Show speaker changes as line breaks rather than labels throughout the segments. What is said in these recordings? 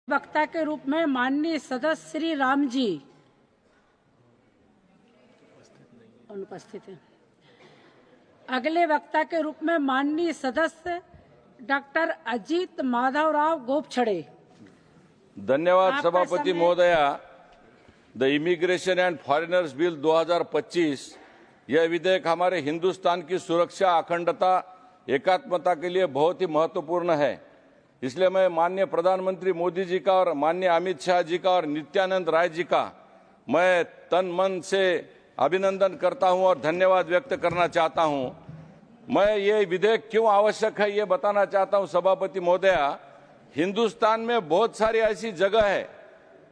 वक्ता के रूप में माननीय सदस्य श्री राम जी अनुपस्थित हैं। अगले वक्ता के रूप में माननीय सदस्य डॉक्टर अजीत माधवराव गोपछड़े।
धन्यवाद सभापति महोदया। The immigration and foreigners bill 2025 यह विधेयक हमारे हिंदुस्तान की सुरक्षा, अखंडता, एकात्मता के लिए बहुत ही महत्वपूर्ण है। इसलिए मैं माननीय प्रधानमंत्री मोदी जी का और माननीय अमित शाह जी का और नित्यानंद राय जी का मैं तन मन से अभिनंदन करता हूं और धन्यवाद व्यक्त करना चाहता हूं। मैं ये विधेयक क्यों आवश्यक है ये बताना चाहता हूं सभापति महोदया। हिंदुस्तान में बहुत सारी ऐसी जगह है,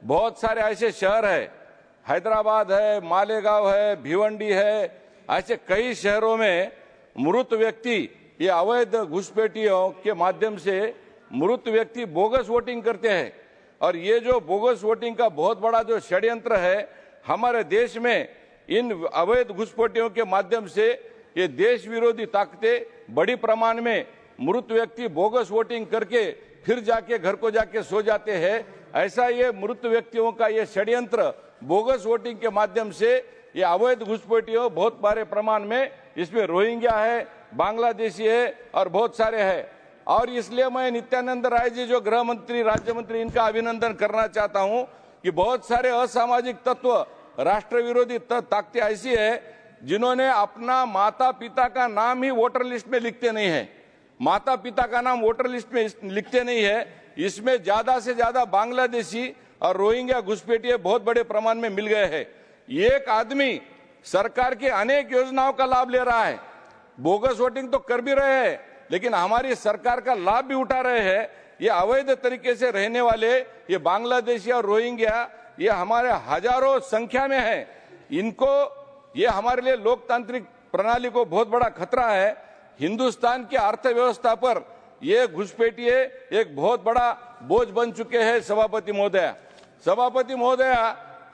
बहुत सारे ऐसे शहर है, हैदराबाद है, मालेगांव है, भिवंडी है, ऐसे कई शहरों में मृत व्यक्ति ये अवैध घुसपैठियों के माध्यम से मृत व्यक्ति बोगस वोटिंग करते हैं। और ये जो बोगस वोटिंग का बहुत बड़ा जो षड्यंत्र है हमारे देश में, इन अवैध घुसपैठियों के माध्यम से ये देश विरोधी ताकतें बड़ी प्रमाण में मृत व्यक्ति बोगस वोटिंग करके फिर जाके घर को जाके सो जाते हैं। ऐसा ये मृत व्यक्तियों का ये षड्यंत्र बोगस वोटिंग के माध्यम से ये अवैध घुसपैठियों बहुत बड़े प्रमाण में, इसमें रोहिंग्या है, बांग्लादेशी है और बहुत सारे हैं। और इसलिए मैं नित्यानंद राय जी जो गृह मंत्री, राज्य मंत्री, इनका अभिनंदन करना चाहता हूं कि बहुत सारे असामाजिक तत्व, राष्ट्र विरोधी ताकतें ऐसी है जिन्होंने अपना माता पिता का नाम ही वोटर लिस्ट में लिखते नहीं है, माता पिता का नाम वोटर लिस्ट में लिखते नहीं है। इसमें ज्यादा से ज्यादा बांग्लादेशी और रोहिंग्या घुसपैठिए बहुत बड़े प्रमाण में मिल गए हैं। एक आदमी सरकार की अनेक योजनाओं का लाभ ले रहा है, बोगस वोटिंग तो कर भी रहे हैं, लेकिन हमारी सरकार का लाभ भी उठा रहे हैं। ये अवैध तरीके से रहने वाले ये बांग्लादेशी और रोहिंग्या ये हमारे हजारों संख्या में है। इनको, ये हमारे लिए लोकतांत्रिक प्रणाली को बहुत बड़ा खतरा है। हिंदुस्तान की अर्थव्यवस्था पर ये घुसपैठिए एक बहुत बड़ा बोझ बन चुके हैं सभापति महोदया। सभापति महोदया,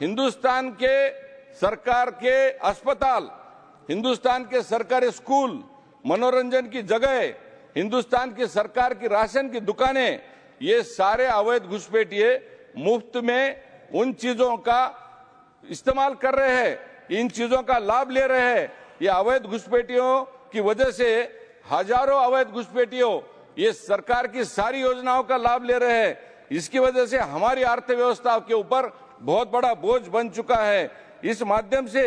हिंदुस्तान के सरकार के अस्पताल, हिंदुस्तान के सरकारी स्कूल, मनोरंजन की जगह, हिंदुस्तान की सरकार की राशन की दुकानें, ये सारे अवैध घुसपैठिए मुफ्त में उन चीजों का इस्तेमाल कर रहे हैं, इन चीजों का लाभ ले रहे हैं। ये अवैध घुसपैठियों की वजह से हजारों अवैध घुसपैठियों ये सरकार की सारी योजनाओं का लाभ ले रहे हैं। इसकी वजह से हमारी अर्थव्यवस्था के ऊपर बहुत बड़ा बोझ बन चुका है। इस माध्यम से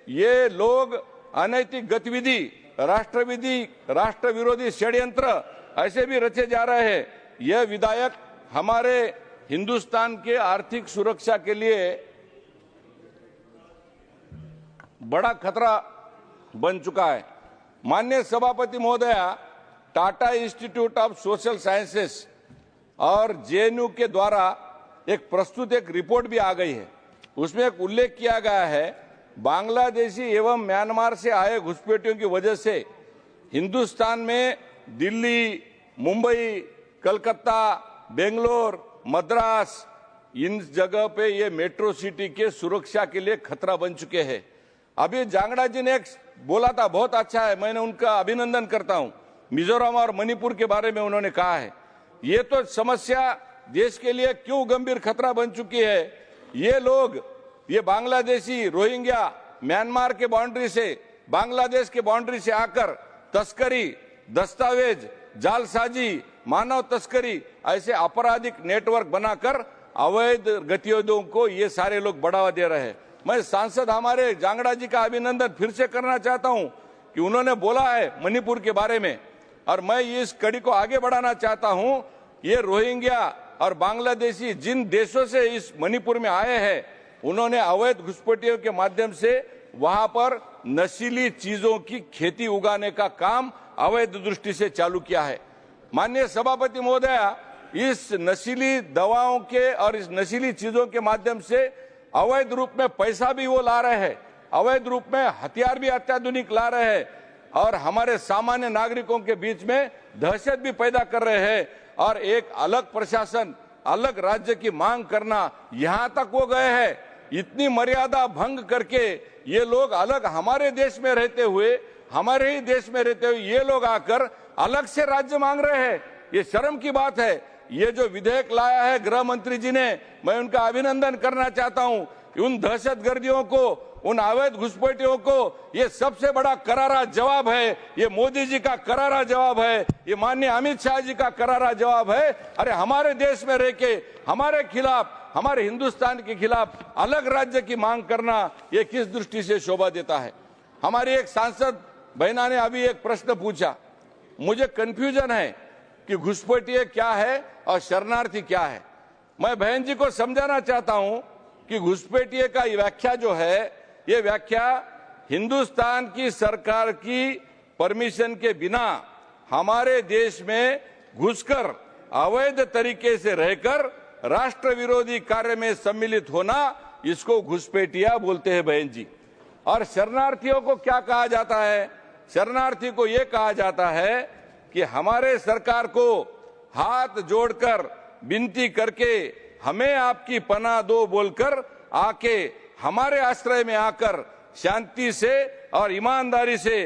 ये लोग अनैतिक गतिविधि, राष्ट्र विरोधी षड्यंत्र ऐसे भी रचे जा रहे हैं। यह विधेयक हमारे हिंदुस्तान के आर्थिक सुरक्षा के लिए बड़ा खतरा बन चुका है। माननीय सभापति महोदया, Tata institute of social sciences और जेएनयू के द्वारा एक रिपोर्ट भी आ गई है। उसमें एक उल्लेख किया गया है, बांग्लादेशी एवं म्यांमार से आए घुसपैठियों की वजह से हिंदुस्तान में दिल्ली, मुंबई, कलकत्ता, बेंगलोर, मद्रास, इन जगह पे ये मेट्रो सिटी के सुरक्षा के लिए खतरा बन चुके हैं। अभी जांगड़ा जी ने एक बोला था, बहुत अच्छा है, मैंने उनका अभिनंदन करता हूं। मिजोरम और मणिपुर के बारे में उन्होंने कहा है। ये तो समस्या देश के लिए क्यों गंभीर खतरा बन चुकी है। ये लोग, ये बांग्लादेशी, रोहिंग्या म्यांमार के बाउंड्री से, बांग्लादेश के बाउंड्री से आकर तस्करी, दस्तावेज, जालसाजी, मानव तस्करी ऐसे आपराधिक नेटवर्क बनाकर अवैध गतिविधियों को ये सारे लोग बढ़ावा दे रहे हैं। मैं सांसद हमारे जांगड़ा जी का अभिनंदन फिर से करना चाहता हूं कि उन्होंने बोला है मणिपुर के बारे में, और मैं इस कड़ी को आगे बढ़ाना चाहता हूं। ये रोहिंग्या और बांग्लादेशी जिन देशों से इस मणिपुर में आए हैं, उन्होंने अवैध घुसपैठियों के माध्यम से वहां पर नशीली चीजों की खेती उगाने का काम अवैध दृष्टि से चालू किया है। माननीय सभापति महोदया, इस नशीली दवाओं के और इस नशीली चीजों के माध्यम से अवैध रूप में पैसा भी वो ला रहे हैं, अवैध रूप में हथियार भी अत्याधुनिक ला रहे हैं और हमारे सामान्य नागरिकों के बीच में दहशत भी पैदा कर रहे हैं। और एक अलग प्रशासन, अलग राज्य की मांग करना, यहां तक वो गए हैं। इतनी मर्यादा भंग करके ये लोग अलग हमारे देश में रहते हुए, हमारे ही देश में रहते हुए ये लोग आकर अलग से राज्य मांग रहे हैं। ये शर्म की बात है। ये जो विधेयक लाया है गृह मंत्री जी ने, मैं उनका अभिनंदन करना चाहता हूं। उन दहशतगर्दियों को, उन अवैध घुसपैठियों को ये सबसे बड़ा करारा जवाब है। ये मोदी जी का करारा जवाब है, ये माननीय अमित शाह जी का करारा जवाब है। अरे हमारे देश में रह के हमारे खिलाफ, हमारे हिंदुस्तान के खिलाफ अलग राज्य की मांग करना ये किस दृष्टि से शोभा देता है। हमारी एक सांसद बहना ने अभी एक प्रश्न पूछा, मुझे कंफ्यूजन है कि घुसपैठिए क्या है और शरणार्थी क्या है। मैं बहन जी को समझाना चाहता हूं कि घुसपैठिए का व्याख्या जो है, ये व्याख्या हिंदुस्तान की सरकार की परमिशन के बिना हमारे देश में घुसकर अवैध तरीके से रहकर राष्ट्र विरोधी कार्य में सम्मिलित होना, इसको घुसपैठिया बोलते हैं बहन जी। और शरणार्थियों को क्या कहा जाता है? शरणार्थी को यह कहा जाता है कि हमारे सरकार को हाथ जोड़कर विनती करके हमें आपकी पनाह दो बोलकर आके हमारे आश्रय में आकर शांति से और ईमानदारी से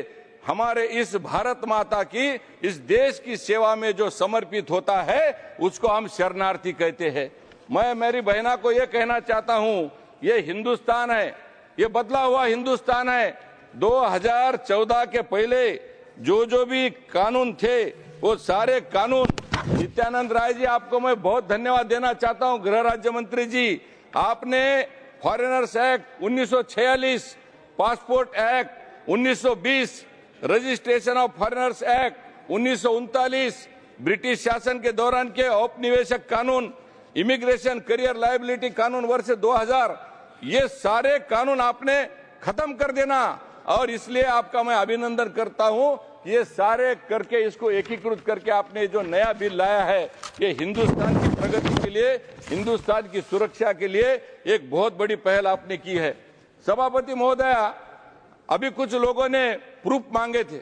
हमारे इस भारत माता की, इस देश की सेवा में जो समर्पित होता है, उसको हम शरणार्थी कहते हैं। मैं मेरी बहना को यह कहना चाहता हूं, ये हिंदुस्तान है, ये बदला हुआ हिंदुस्तान है। 2014 के पहले जो भी कानून थे, वो सारे कानून, नित्यानंद राय जी आपको मैं बहुत धन्यवाद देना चाहता हूं, गृह राज्य मंत्री जी। आपने foreigners act 1946, passport act 1920, registration of foreigners act 1939, British शासन के दौरान के औपनिवेशक कानून, इमिग्रेशन करियर लायबिलिटी कानून वर्ष 2000, ये सारे कानून आपने खत्म कर देना। और इसलिए आपका मैं अभिनंदन करता हूं, ये सारे करके इसको एकीकृत करके आपने जो नया बिल लाया है, ये हिंदुस्तान की प्रगति के लिए, हिंदुस्तान की सुरक्षा के लिए एक बहुत बड़ी पहल आपने की है। सभापति महोदया, अभी कुछ लोगों ने प्रूफ मांगे थे।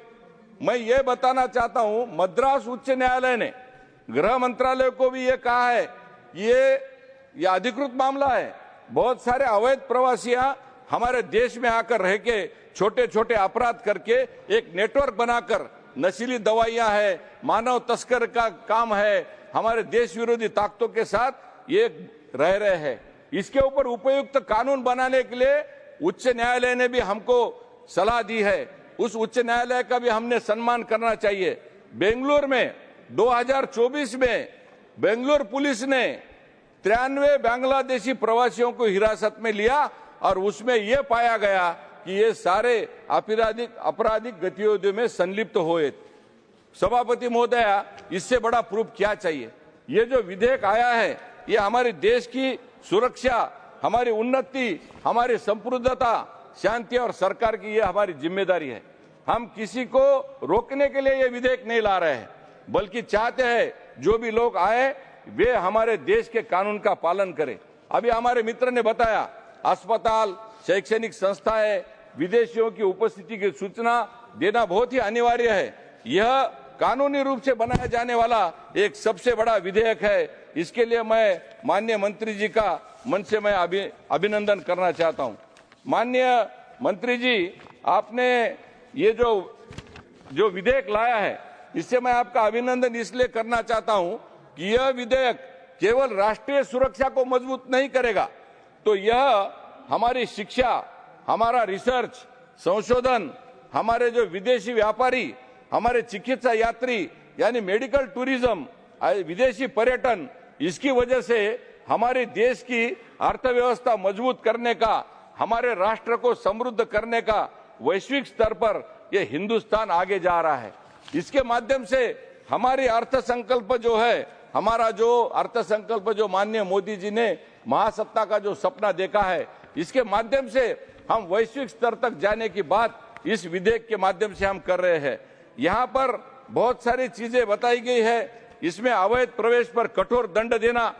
मैं ये बताना चाहता हूं, मद्रास उच्च न्यायालय ने गृह मंत्रालय को भी ये कहा है, ये अधिकृत मामला है। बहुत सारे अवैध प्रवासियां हमारे देश में आकर रह के छोटे छोटे अपराध करके एक नेटवर्क बनाकर, नशीली दवाइयां है, मानव तस्कर का काम है, हमारे देश विरोधी ताकतों के साथ ये रह रहे हैं। इसके ऊपर उपयुक्त कानून बनाने के लिए उच्च न्यायालय ने भी हमको सलाह दी है। उस उच्च न्यायालय का भी हमने सम्मान करना चाहिए। बेंगलुरु में 2024 में बेंगलुरु पुलिस ने 93 बांग्लादेशी प्रवासियों को हिरासत में लिया और उसमें यह पाया गया कि ये सारे आपराधिक गतिविधियों में संलिप्त हुए। सभापति महोदया, इससे बड़ा प्रूफ क्या चाहिए? ये जो विधेयक आया है, ये हमारे देश की सुरक्षा, हमारी उन्नति, हमारी संप्रभुता, शांति और सरकार की ये हमारी जिम्मेदारी है। हम किसी को रोकने के लिए ये विधेयक नहीं ला रहे हैं, बल्कि चाहते हैं जो भी लोग आए वे हमारे देश के कानून का पालन करें। अभी हमारे मित्र ने बताया, अस्पताल, शैक्षणिक संस्थाएं, विदेशियों की उपस्थिति की सूचना देना बहुत ही अनिवार्य है। यह कानूनी रूप से बनाया जाने वाला एक सबसे बड़ा विधेयक है। इसके लिए मैं माननीय मंत्री जी का मन से मैं अभिनंदन करना चाहता हूं। माननीय मंत्री जी, आपने ये जो विधेयक लाया है, इससे मैं आपका अभिनंदन इसलिए करना चाहता हूं कि यह विधेयक केवल राष्ट्रीय सुरक्षा को मजबूत नहीं करेगा, तो यह हमारी शिक्षा, हमारा रिसर्च, संशोधन, हमारे जो विदेशी व्यापारी, हमारे चिकित्सा यात्री यानी मेडिकल टूरिज्म, विदेशी पर्यटन, इसकी वजह से हमारे देश की अर्थव्यवस्था मजबूत करने का, हमारे राष्ट्र को समृद्ध करने का वैश्विक स्तर पर यह हिंदुस्तान आगे जा रहा है। इसके माध्यम से हमारी अर्थसंकल्प जो है, हमारा जो अर्थसंकल्प जो माननीय मोदी जी ने महासत्ता का जो सपना देखा है, इसके माध्यम से हम वैश्विक स्तर तक जाने की बात इस विधेयक के माध्यम से हम कर रहे हैं। यहाँ पर बहुत सारी चीजें बताई गई है। इसमें अवैध प्रवेश पर कठोर दंड देना,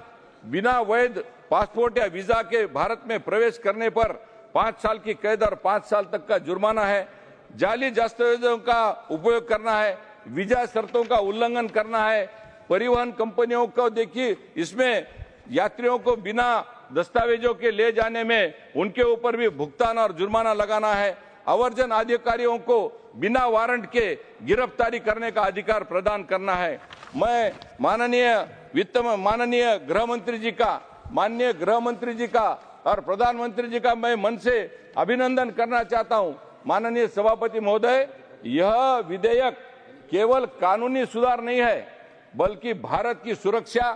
बिना वैध पासपोर्ट या वीजा के भारत में प्रवेश करने पर 5 साल की कैद और 5 साल तक का जुर्माना है। जाली दस्तावेजों का उपयोग करना है, वीजा शर्तों का उल्लंघन करना है। परिवहन कंपनियों को देखिए, इसमें यात्रियों को बिना दस्तावेजों के ले जाने में उनके ऊपर भी भुगतान और जुर्माना लगाना है। अवर्जन अधिकारियों को बिना वारंट के गिरफ्तारी करने का अधिकार प्रदान करना है। मैं माननीय माननीय गृह मंत्री जी का और प्रधानमंत्री जी का मैं मन से अभिनंदन करना चाहता हूं। माननीय सभापति महोदय, यह विधेयक केवल कानूनी सुधार नहीं है, बल्कि भारत की सुरक्षा,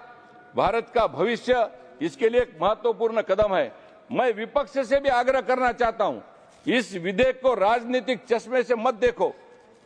भारत का भविष्य, इसके लिए एक महत्वपूर्ण कदम है। मैं विपक्ष से भी आग्रह करना चाहता हूं, इस विधेयक को राजनीतिक चश्मे से मत देखो,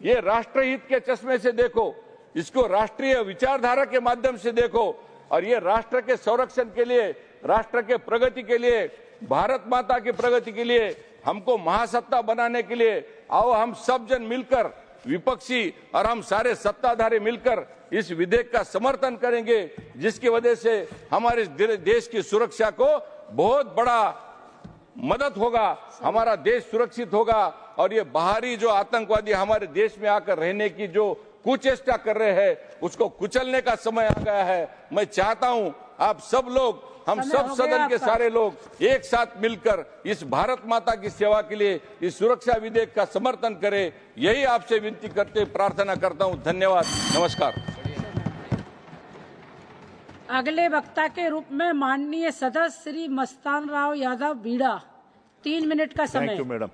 ये राष्ट्रहित के चश्मे से देखो, इसको राष्ट्रीय विचारधारा के माध्यम से देखो और ये राष्ट्र के संरक्षण के लिए, राष्ट्र के प्रगति के लिए, भारत माता की प्रगति के लिए, हमको महासत्ता बनाने के लिए आओ हम सब जन मिलकर, विपक्षी और हम सारे सत्ताधारी मिलकर इस विधेयक का समर्थन करेंगे, जिसकी वजह से हमारे देश की सुरक्षा को बहुत बड़ा मदद होगा, हमारा देश सुरक्षित होगा और ये बाहरी जो आतंकवादी हमारे देश में आकर रहने की जो कुचेष्टा कर रहे हैं, उसको कुचलने का समय आ गया है। मैं चाहता हूं आप सब लोग, हम सब सदन के सारे लोग एक साथ मिलकर इस भारत माता की सेवा के लिए इस सुरक्षा विधेयक का समर्थन करें, यही आपसे विनती करते प्रार्थना करता हूं। धन्यवाद, नमस्कार।
अगले वक्ता के रूप में माननीय सदस्य श्री मस्तान राव यादव बीड़ा, 3 मिनट का समय।
Thank you madam.